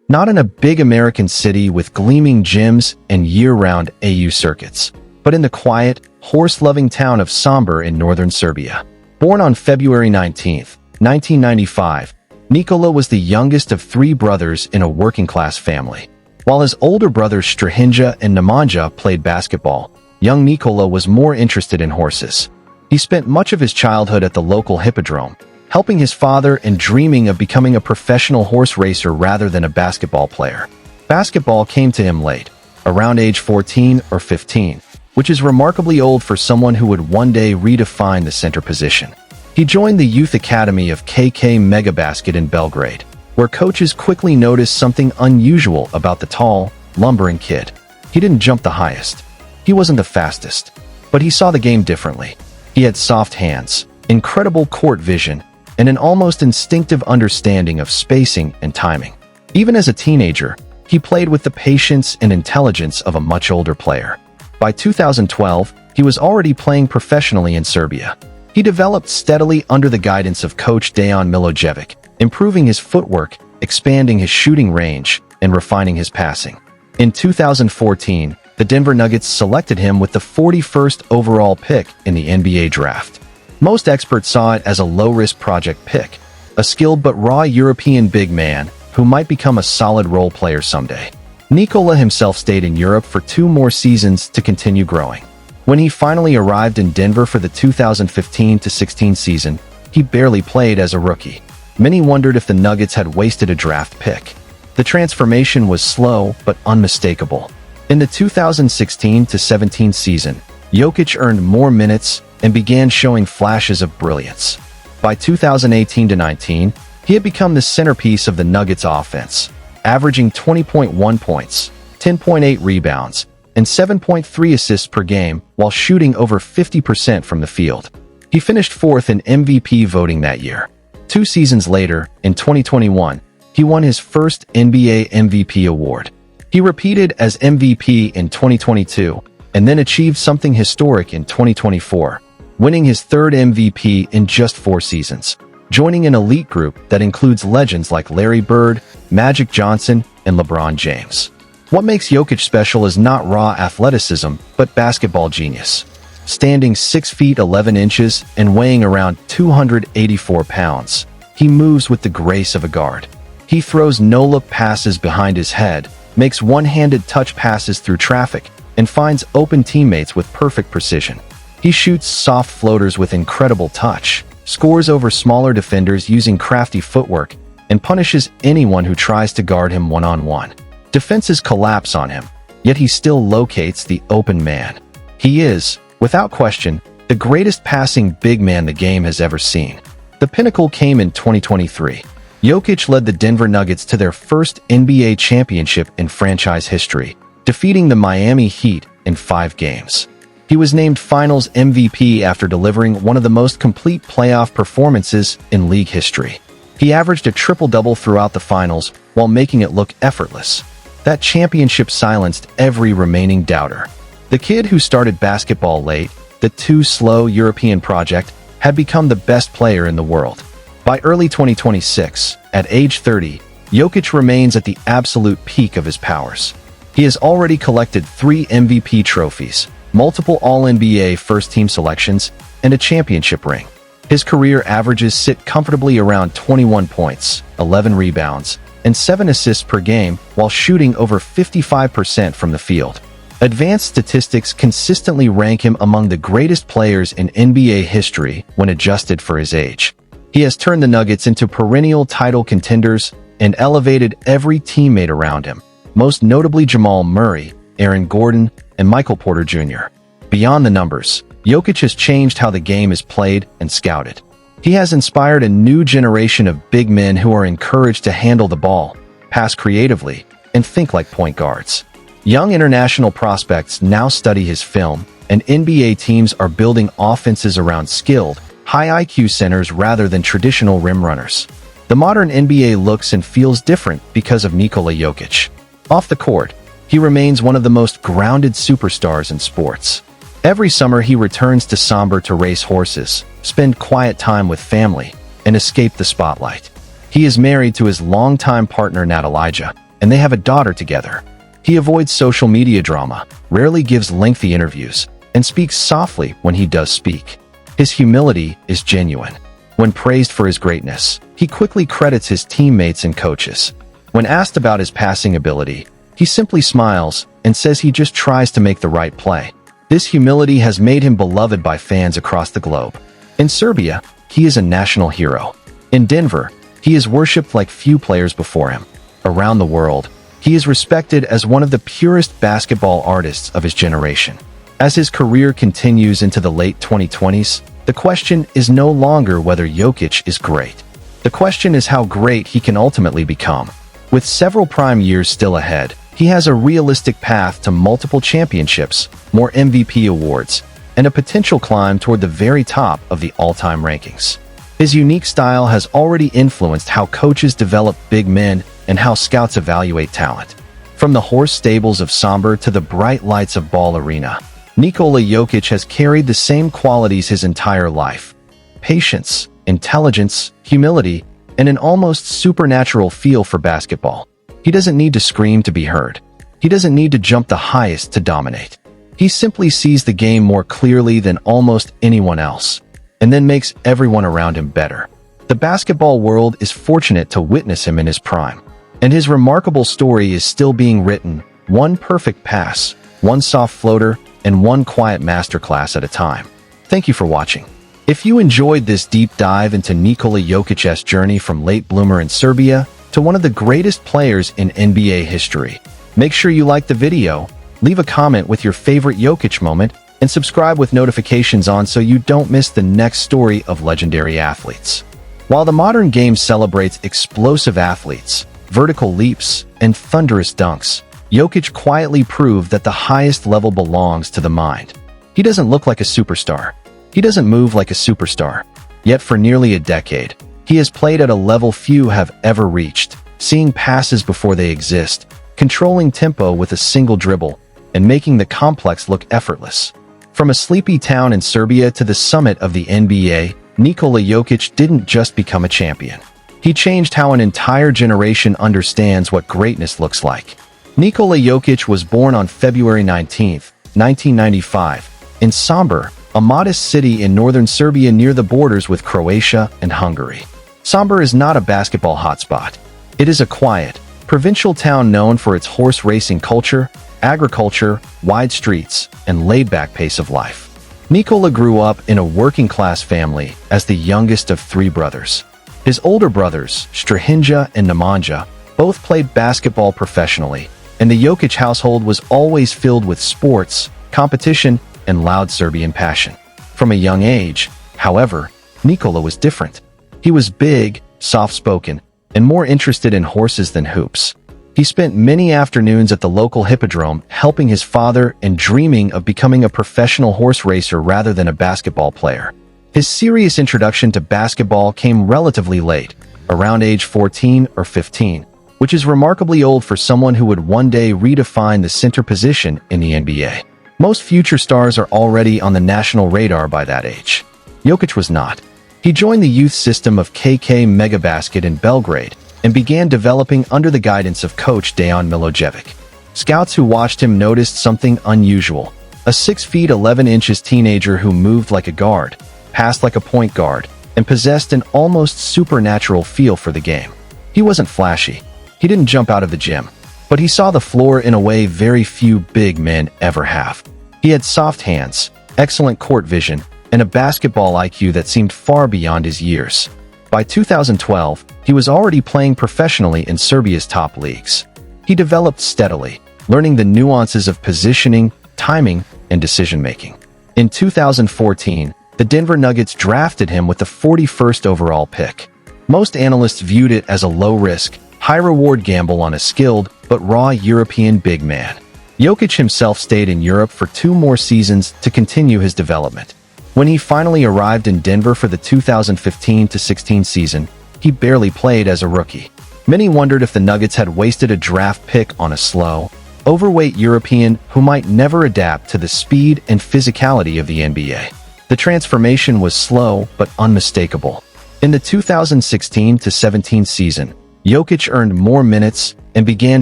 Not in a big American city with gleaming gyms and year-round AU circuits, but in the quiet, horse-loving town of Sombor in northern Serbia. Born on February 19, 1995, Nikola was the youngest of three brothers in a working-class family. While his older brothers Strahinja and Nemanja played basketball, young Nikola was more interested in horses. He spent much of his childhood at the local hippodrome, helping his father and dreaming of becoming a professional horse racer rather than a basketball player. Basketball came to him late, around age 14 or 15, which is remarkably old for someone who would one day redefine the center position. He joined the youth academy of KK Megabasket in Belgrade, where coaches quickly noticed something unusual about the tall, lumbering kid. He didn't jump the highest. He wasn't the fastest, but he saw the game differently. He had soft hands, incredible court vision, and an almost instinctive understanding of spacing and timing. Even as a teenager, he played with the patience and intelligence of a much older player. By 2012, he was already playing professionally in Serbia. He developed steadily under the guidance of coach Dejan Milojevic, improving his footwork, expanding his shooting range, and refining his passing. In 2014, the Denver Nuggets selected him with the 41st overall pick in the NBA draft. Most experts saw it as a low-risk project pick, a skilled but raw European big man who might become a solid role player someday. Nikola himself stayed in Europe for 2 more seasons to continue growing. When he finally arrived in Denver for the 2015-16 season, he barely played as a rookie. Many wondered if the Nuggets had wasted a draft pick. The transformation was slow but unmistakable. In the 2016-17 season, Jokic earned more minutes and began showing flashes of brilliance. By 2018-19, he had become the centerpiece of the Nuggets offense, averaging 20.1 points, 10.8 rebounds, and 7.3 assists per game while shooting over 50% from the field. He finished 4th in MVP voting that year. 2 seasons later, in 2021, he won his first NBA MVP award. He repeated as MVP in 2022 and then achieved something historic in 2024, winning his 3rd MVP in just 4 seasons, joining an elite group that includes legends like Larry Bird, Magic Johnson, and LeBron James. What makes Jokic special is not raw athleticism, but basketball genius. Standing 6 feet 11 inches and weighing around 284 pounds, he moves with the grace of a guard. He throws no-look passes behind his head, makes one-handed touch passes through traffic, and finds open teammates with perfect precision. He shoots soft floaters with incredible touch, scores over smaller defenders using crafty footwork, and punishes anyone who tries to guard him one-on-one. Defenses collapse on him, yet he still locates the open man. He is, without question, the greatest passing big man the game has ever seen. The pinnacle came in 2023. Jokic led the Denver Nuggets to their first NBA championship in franchise history, defeating the Miami Heat in 5 games. He was named Finals MVP after delivering one of the most complete playoff performances in league history. He averaged a triple-double throughout the finals while making it look effortless. That championship silenced every remaining doubter. The kid who started basketball late, the too slow European project, had become the best player in the world. By early 2026, at age 30, Jokic remains at the absolute peak of his powers. He has already collected 3 MVP trophies, multiple All-NBA first-team selections, and a championship ring. His career averages sit comfortably around 21 points, 11 rebounds, and 7 assists per game while shooting over 55% from the field. Advanced statistics consistently rank him among the greatest players in NBA history when adjusted for his age. He has turned the Nuggets into perennial title contenders and elevated every teammate around him, most notably Jamal Murray, Aaron Gordon, and Michael Porter Jr. Beyond the numbers, Jokic has changed how the game is played and scouted. He has inspired a new generation of big men who are encouraged to handle the ball, pass creatively, and think like point guards. Young international prospects now study his film, and NBA teams are building offenses around skilled, high IQ centers rather than traditional rim runners. The modern NBA looks and feels different because of Nikola Jokic. Off the court, he remains one of the most grounded superstars in sports. Every summer he returns to Sombor to race horses, spend quiet time with family, and escape the spotlight. He is married to his longtime partner Natalia, and they have a daughter together. He avoids social media drama, rarely gives lengthy interviews, and speaks softly when he does speak. His humility is genuine. When praised for his greatness, he quickly credits his teammates and coaches. When asked about his passing ability, he simply smiles and says he just tries to make the right play. This humility has made him beloved by fans across the globe. In Serbia, he is a national hero. In Denver, he is worshipped like few players before him. Around the world, he is respected as one of the purest basketball artists of his generation. As his career continues into the late 2020s, the question is no longer whether Jokic is great. The question is how great he can ultimately become. With several prime years still ahead, he has a realistic path to multiple championships, more MVP awards, and a potential climb toward the very top of the all-time rankings. His unique style has already influenced how coaches develop big men and how scouts evaluate talent. From the horse stables of Sombor to the bright lights of Ball Arena, Nikola Jokic has carried the same qualities his entire life: patience, intelligence, humility, and an almost supernatural feel for basketball. He doesn't need to scream to be heard. He doesn't need to jump the highest to dominate. He simply sees the game more clearly than almost anyone else, and then makes everyone around him better. The basketball world is fortunate to witness him in his prime, and his remarkable story is still being written, one perfect pass, one soft floater, and one quiet masterclass at a time. Thank you for watching. If you enjoyed this deep dive into Nikola Jokic's journey from late bloomer in Serbia to one of the greatest players in NBA history, make sure you like the video, leave a comment with your favorite Jokic moment, and subscribe with notifications on so you don't miss the next story of legendary athletes. While the modern game celebrates explosive athletes, vertical leaps, and thunderous dunks, Jokic quietly proved that the highest level belongs to the mind. He doesn't look like a superstar. He doesn't move like a superstar. Yet for nearly a decade, he has played at a level few have ever reached, seeing passes before they exist, controlling tempo with a single dribble, and making the complex look effortless. From a sleepy town in Serbia to the summit of the NBA, Nikola Jokic didn't just become a champion. He changed how an entire generation understands what greatness looks like. Nikola Jokic was born on February 19, 1995, in Sombor, a modest city in northern Serbia near the borders with Croatia and Hungary. Sombor is not a basketball hotspot. It is a quiet, provincial town known for its horse racing culture, agriculture, wide streets, and laid-back pace of life. Nikola grew up in a working-class family as the youngest of three brothers. His older brothers, Strahinja and Nemanja, both played basketball professionally, and the Jokic household was always filled with sports, competition, and loud Serbian passion. From a young age, however, Nikola was different. He was big, soft-spoken, and more interested in horses than hoops. He spent many afternoons at the local hippodrome helping his father and dreaming of becoming a professional horse racer rather than a basketball player. His serious introduction to basketball came relatively late, around age 14 or 15, which is remarkably old for someone who would one day redefine the center position in the NBA. Most future stars are already on the national radar by that age. Jokic was not. He joined the youth system of KK Megabasket in Belgrade and began developing under the guidance of coach Dejan Milojevic. Scouts who watched him noticed something unusual: a 6 feet 11 inches teenager who moved like a guard, passed like a point guard, and possessed an almost supernatural feel for the game. He wasn't flashy. He didn't jump out of the gym, but he saw the floor in a way very few big men ever have. He had soft hands, excellent court vision, and a basketball IQ that seemed far beyond his years. By 2012, he was already playing professionally in Serbia's top leagues. He developed steadily, learning the nuances of positioning, timing, and decision-making. In 2014, the Denver Nuggets drafted him with the 41st overall pick. Most analysts viewed it as a low-risk, high-reward gamble on a skilled but raw European big man. Jokic himself stayed in Europe for 2 more seasons to continue his development. When he finally arrived in Denver for the 2015-16 season, he barely played as a rookie. Many wondered if the Nuggets had wasted a draft pick on a slow, overweight European who might never adapt to the speed and physicality of the NBA. The transformation was slow but unmistakable. In the 2016-17 season, Jokić earned more minutes and began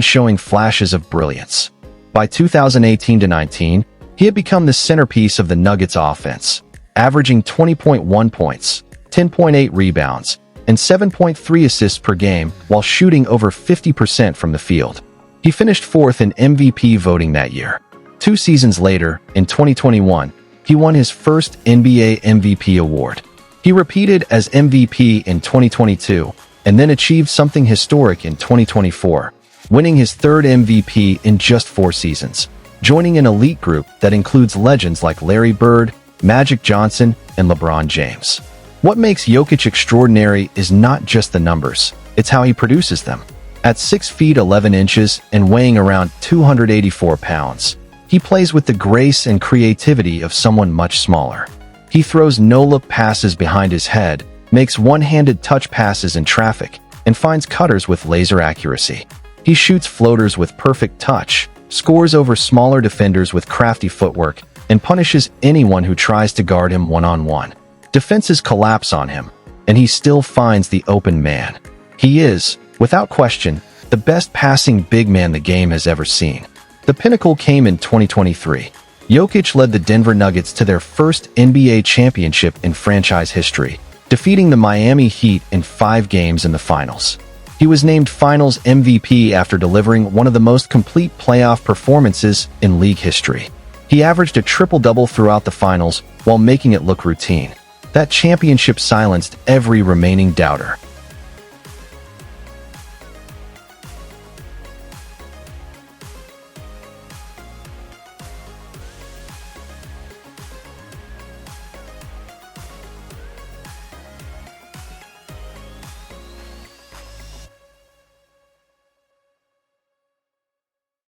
showing flashes of brilliance. By 2018-19, he had become the centerpiece of the Nuggets offense, averaging 20.1 points, 10.8 rebounds, and 7.3 assists per game while shooting over 50% from the field. He finished fourth in MVP voting that year. 2 seasons later, in 2021, he won his first NBA MVP award. He repeated as MVP in 2022 and then achieved something historic in 2024, winning his third MVP in just 4 seasons, joining an elite group that includes legends like Larry Bird, Magic Johnson, and LeBron James. What makes Jokić extraordinary is not just the numbers, it's how he produces them. At 6 feet 11 inches and weighing around 284 pounds, he plays with the grace and creativity of someone much smaller. He throws no-look passes behind his head, makes one-handed touch passes in traffic, and finds cutters with laser accuracy. He shoots floaters with perfect touch, scores over smaller defenders with crafty footwork, and punishes anyone who tries to guard him one-on-one. Defenses collapse on him, and he still finds the open man. He is, without question, the best passing big man the game has ever seen. The pinnacle came in 2023. Jokić led the Denver Nuggets to their first NBA championship in franchise history, defeating the Miami Heat in 5 games in the finals. He was named Finals MVP after delivering one of the most complete playoff performances in league history. He averaged a triple-double throughout the finals while making it look routine. That championship silenced every remaining doubter.